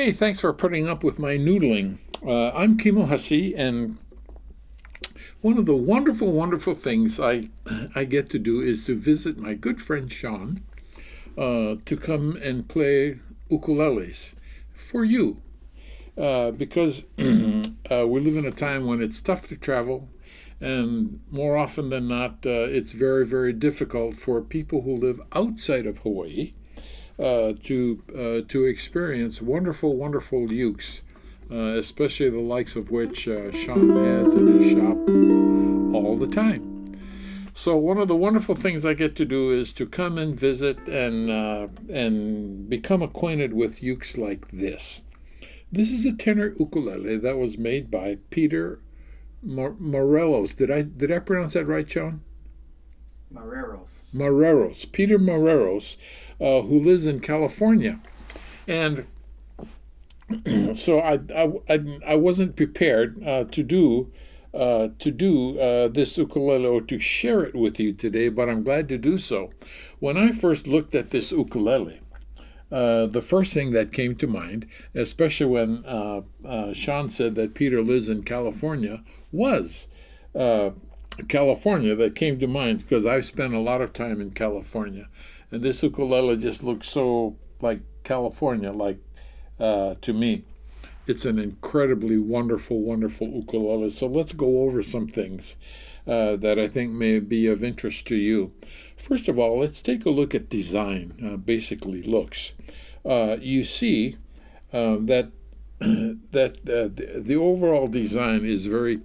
Hey, thanks for putting up with my noodling. I'm Kimo Hussey, and one of the wonderful, wonderful things I get to do is to visit my good friend Sean to come and play ukuleles for you. Because we live in a time when it's tough to travel, and more often than not, it's very, very difficult for people who live outside of Hawaii to experience wonderful, wonderful ukes, especially the likes of which Sean has in his shop all the time. So one of the wonderful things I get to do is to come and visit and become acquainted with ukes like this. This is a tenor ukulele that was made by Peter Morelos. Did I pronounce that right, Sean? Marreros. Peter Marreros, who lives in California, and so I wasn't prepared to do this ukulele or to share it with you today, but I'm glad to do so. When I first looked at this ukulele, the first thing that came to mind, especially when Sean said that Peter lives in California, was California that came to mind because I've spent a lot of time in California, and this ukulele just looks so like California, like to me. It's an incredibly wonderful, wonderful ukulele. So let's go over some things that I think may be of interest to you. First of all, let's take a look at design, basically looks. You see that the overall design is a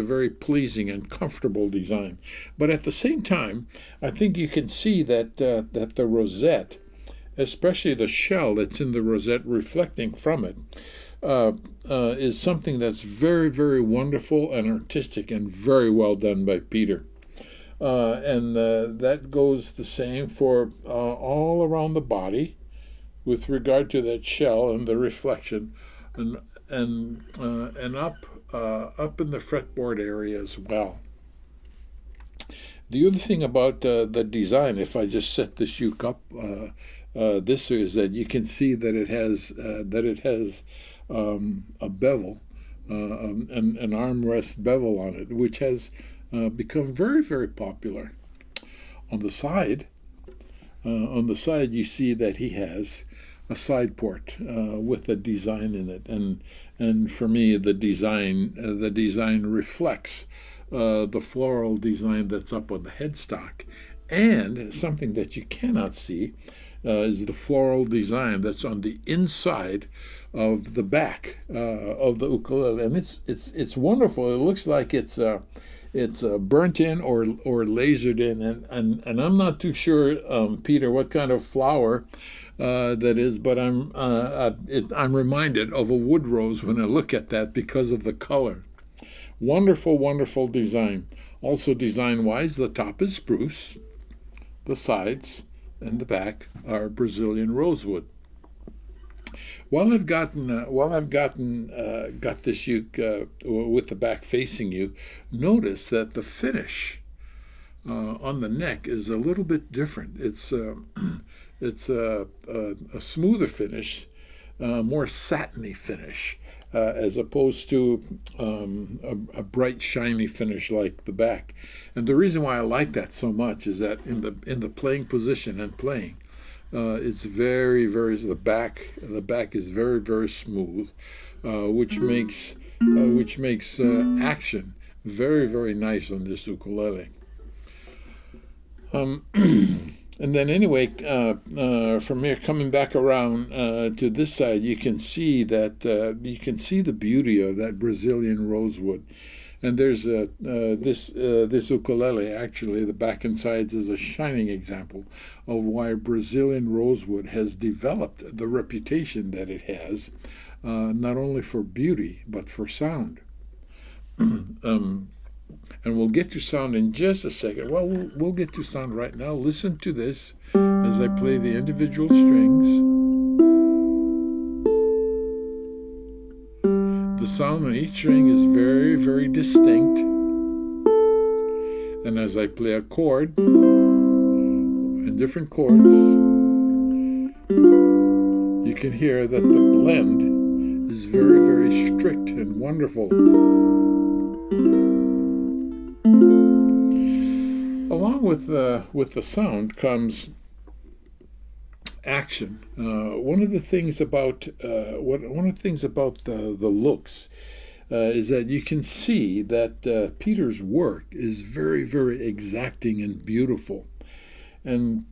very pleasing and comfortable design. But at the same time, I think you can see that the rosette, especially the shell that's in the rosette reflecting from it, is something that's very, very wonderful and artistic and very well done by Peter. And that goes the same for all around the body with regard to that shell and the reflection, and up in the fretboard area as well. The other thing about the design, if I just set this uke up, this is that you can see that it has a bevel, an armrest bevel on it, which has become very, very popular. On the side, you see that he has a side port with a design in it, and for me, the design reflects the floral design that's up on the headstock, and something that you cannot see is the floral design that's on the inside of the back of the ukulele, and it's wonderful. It looks like it's burnt in or lasered in, and I'm not too sure, Peter, what kind of flower that is, but I'm reminded of a wood rose when I look at that because of the color. Wonderful, wonderful design. Also, design-wise, the top is spruce, the sides and the back are Brazilian rosewood. While I've got this uke with the back facing you, notice that the finish on the neck is a little bit different. It's a smoother finish, more satiny finish, as opposed to a bright, shiny finish like the back. And the reason why I like that so much is that in the playing position and playing, it's very, very the back is very, very smooth, which makes action very, very nice on this ukulele. And then anyway, from here coming back around to this side, you can see the beauty of that Brazilian rosewood. And there's this ukulele, actually, the back and sides is a shining example of why Brazilian rosewood has developed the reputation that it has, not only for beauty, but for sound. And we'll get to sound in just a second. Well, we'll get to sound right now. Listen to this as I play the individual strings. The sound on each string is very, very distinct. And as I play a chord in different chords, you you can hear that the blend is very, very strict and wonderful. Along with the sound comes action. One of the things about the looks is that you can see that Peter's work is very, very exacting and beautiful. And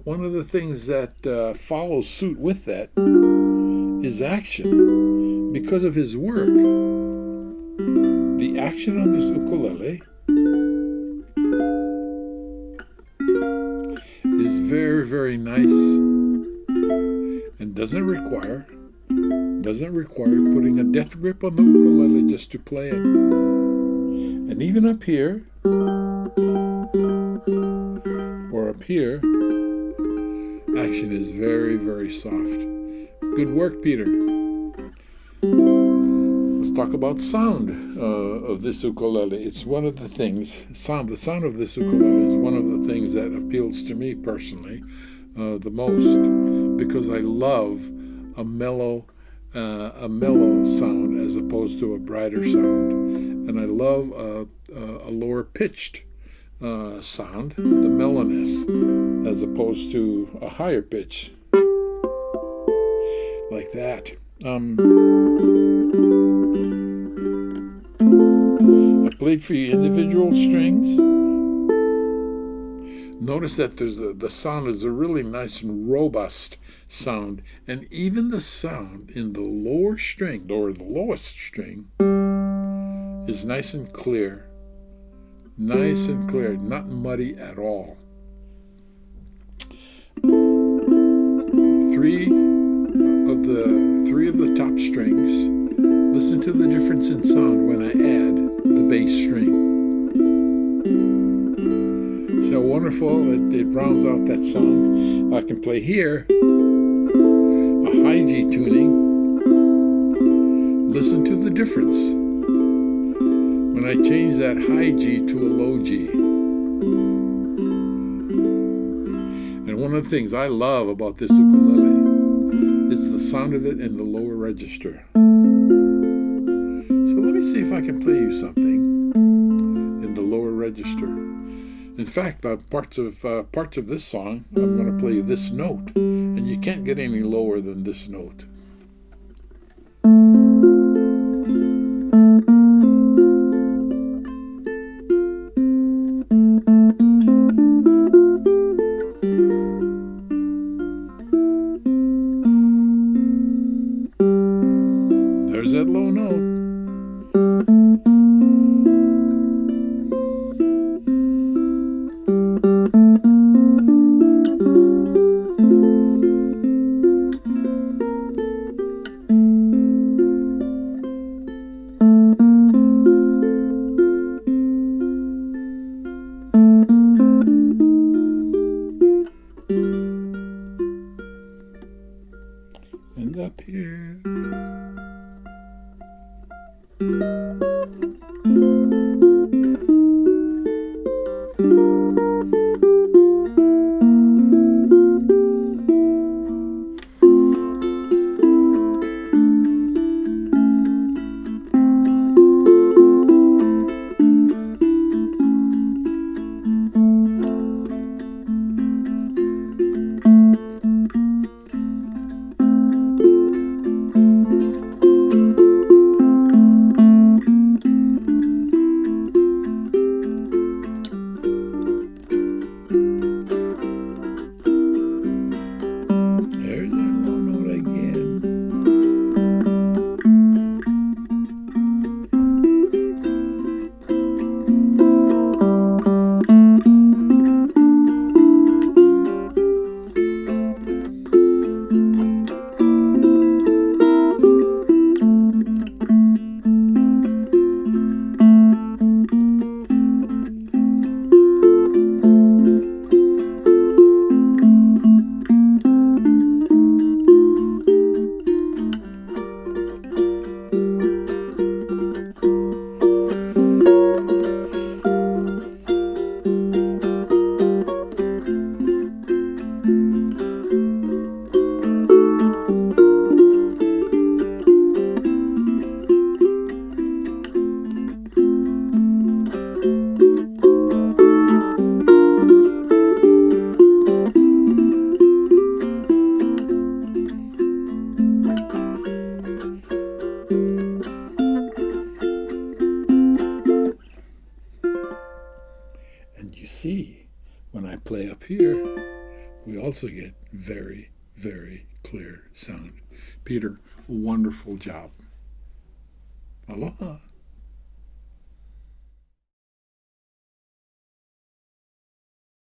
one of the things that follows suit with that is action. Because of his work, the action on this ukulele is very, very nice and doesn't require putting a death grip on the ukulele just to play it. And even up here or up here, action is very, very soft. Good work, Peter. Let's talk about sound of this ukulele. It's one of the things, the sound of this ukulele is one of the things that appeals to me personally the most, because I love a mellow sound as opposed to a brighter sound. And I love a lower pitched sound, the mellowness, as opposed to a higher pitch, like that. I played for you individual strings. Notice that the sound is a really nice and robust sound, and even the sound in the lower string, or the lowest string, is nice and clear, not muddy at all. Three of the top strings. Listen to the difference in sound when I add the bass string. See how wonderful it rounds out that sound. I can play here a high G tuning. Listen to the difference when I change that high G to a low G. And one of the things I love about this ukulele is the sound of it in the lower register. So let me see if I can play you something in the lower register. In fact, parts of this song, I'm going to play this note, and you can't get any lower than this note. There's that low note. And up here. And you see, when I play up here, we also get very, very clear sound. Peter, wonderful job. Aloha.